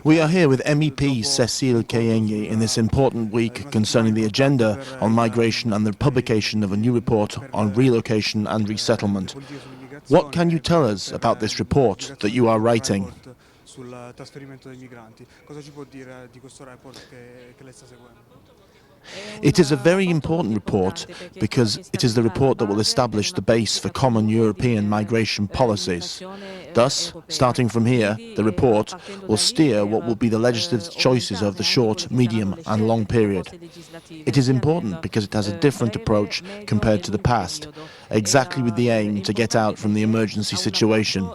We are here with MEP Cécile Kyenge in this important week concerning the agenda on migration and the publication of a new report on relocation and resettlement. What can you tell us about this report that you are writing? It is a very important report because it is the report that will establish the base for common European migration policies. Thus, starting from here, the report will steer what will be the legislative choices of the short, medium and long period. It is important because it has a different approach compared to the past, exactly with the aim to get out from the emergency situation.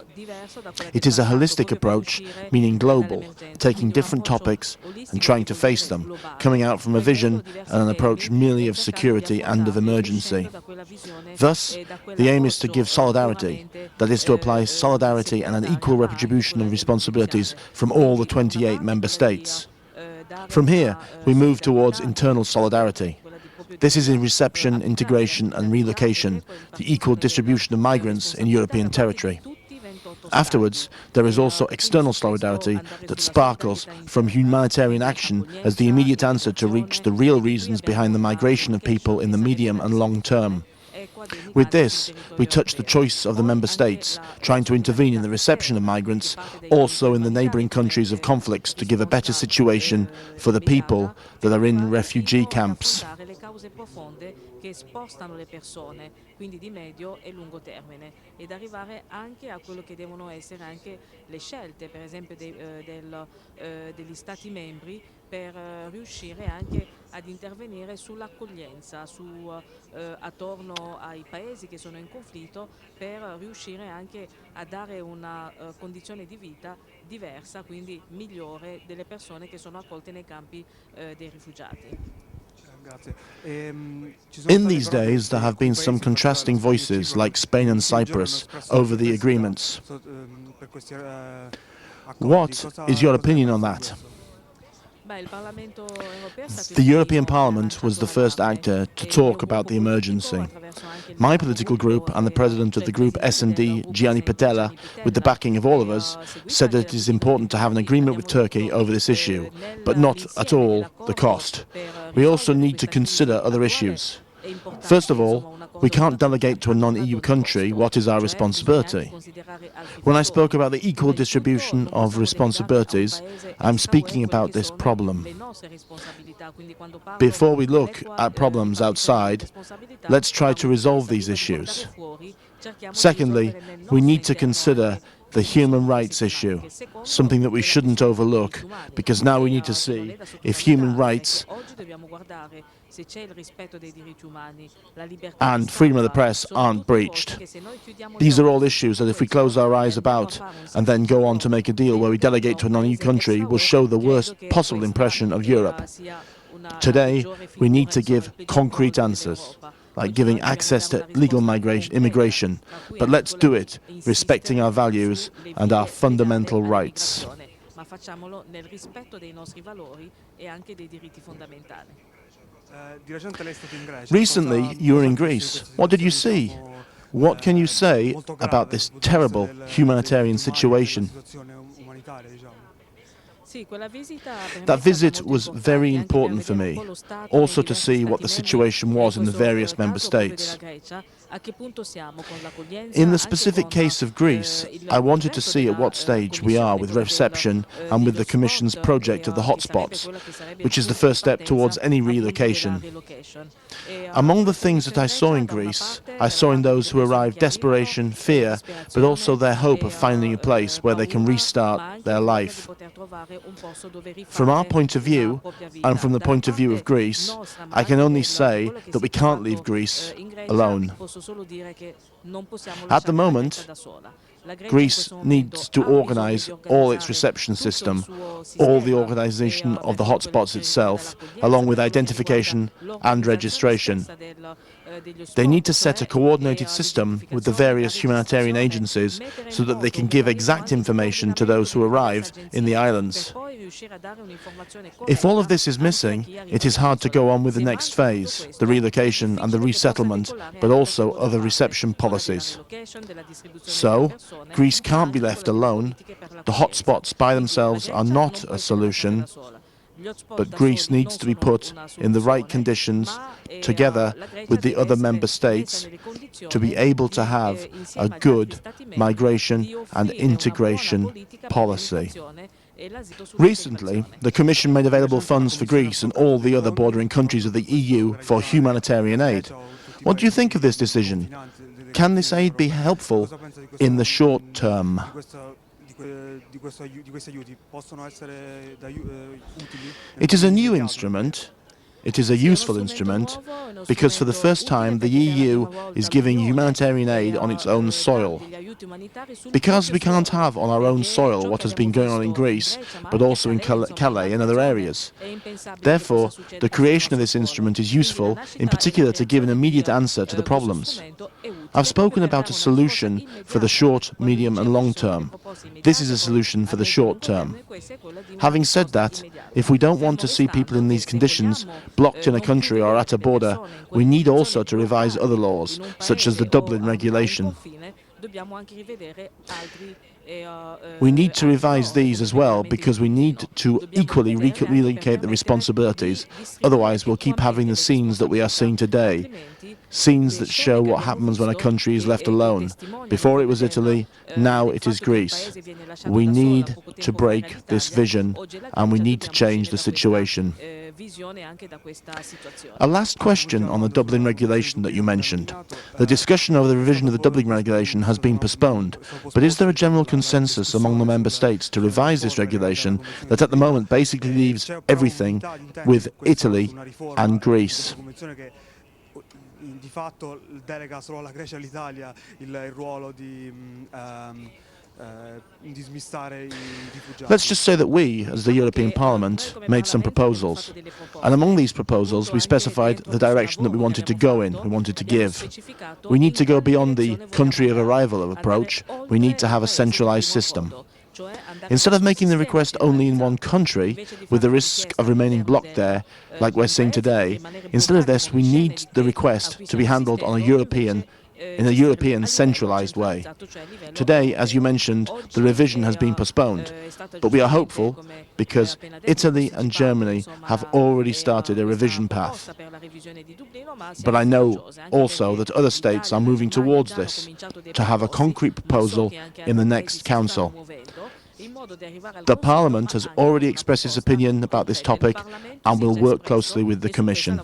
It is a holistic approach, meaning global, taking different topics and trying to face them, coming out from a vision and an approach merely of security and of emergency. Thus, the aim is to give solidarity, that is to apply solidarity and an equal retribution of responsibilities from all the 28 member states. From here, we move towards internal solidarity. This is in reception, integration and relocation, the equal distribution of migrants in European territory. Afterwards, there is also external solidarity that sparkles from humanitarian action as the immediate answer to reach the real reasons behind the migration of people in the medium and long term. With this, we touch the choice of the member states, trying to intervene in the reception of migrants, also in the neighbouring countries of conflicts to give a better situation for the people that are in refugee camps. Che spostano le persone, quindi di medio e lungo termine, ed arrivare anche a quello che devono essere anche le scelte, per esempio degli Stati membri, per riuscire anche ad intervenire sull'accoglienza, attorno ai paesi che sono in conflitto, per riuscire anche a dare una condizione di vita diversa, quindi migliore, delle persone che sono accolte nei campi dei rifugiati. In these days, there have been some contrasting voices, like Spain and Cyprus, over the agreements. What is your opinion on that? The European Parliament was the first actor to talk about the emergency. My political group and the president of the group S&D, Gianni Pittella, with the backing of all of us, said that it is important to have an agreement with Turkey over this issue, but not at all the cost. We also need to consider other issues. First of all, we can't delegate to a non-EU country what is our responsibility. When I spoke about the equal distribution of responsibilities, I'm speaking about this problem. Before we look at problems outside, let's try to resolve these issues. Secondly, we need to consider the human rights issue, something that we shouldn't overlook, because now we need to see if human rights and freedom of the press aren't breached. These are all issues that if we close our eyes about and then go on to make a deal where we delegate to a non-EU country will show the worst possible impression of Europe. Today, we need to give concrete answers, like giving access to legal immigration, but let's do it respecting our values and our fundamental rights. Recently, you were in Greece. What did you see? What can you say about this terrible humanitarian situation? That visit was very important for me, also to see what the situation was in the various member states. In the specific case of Greece, I wanted to see at what stage we are with reception and with the Commission's project of the hotspots, which is the first step towards any relocation. Among the things that I saw in Greece, I saw in those who arrived desperation, fear, but also their hope of finding a place where they can restart their life. From our point of view, and from the point of view of Greece, I can only say that we can't leave Greece alone. At the moment, Greece needs to organise all its reception system, all the organisation of the hotspots itself, along with identification and registration. They need to set a coordinated system with the various humanitarian agencies so that they can give exact information to those who arrive in the islands. If all of this is missing, it is hard to go on with the next phase, the relocation and the resettlement, but also other reception policies. So, Greece can't be left alone. The hotspots by themselves are not a solution, but Greece needs to be put in the right conditions together with the other member states to be able to have a good migration and integration policy. Recently, the Commission made available funds for Greece and all the other bordering countries of the EU for humanitarian aid. What do you think of this decision? Can this aid be helpful in the short term? It is a new instrument. It is a useful instrument because for the first time the EU is giving humanitarian aid on its own soil. Because we can't have on our own soil what has been going on in Greece, but also in Calais and other areas. Therefore, the creation of this instrument is useful, in particular to give an immediate answer to the problems. I've spoken about a solution for the short, medium and long term. This is a solution for the short term. Having said that, if we don't want to see people in these conditions blocked in a country or at a border, we need also to revise other laws, such as the Dublin Regulation. We need to revise these as well because we need to equally relocate the responsibilities, otherwise we'll keep having the scenes that we are seeing today, scenes that show what happens when a country is left alone. Before it was Italy, now it is Greece. We need to break this vision and we need to change the situation. A last question on the Dublin Regulation that you mentioned. The discussion over the revision of the Dublin Regulation has been postponed, but is there a general consensus among the Member States to revise this regulation that at the moment basically leaves everything with Italy and Greece? Di fatto delega solo alla Grecia e all'Italia il ruolo di dismissare I rifugiati. Let's just say that we, as the European Parliament, made some proposals. And among these proposals, we specified the direction that we wanted to go in, we wanted to give. We need to go beyond the country of arrival approach. We need to have a centralized system. Instead of making the request only in one country, with the risk of remaining blocked there, like we're seeing today, instead of this, we need the request to be handled on in a European centralized way. Today, as you mentioned, the revision has been postponed, but we are hopeful because Italy and Germany have already started a revision path. But I know also that other states are moving towards this, to have a concrete proposal in the next Council. The Parliament has already expressed its opinion about this topic and will work closely with the Commission.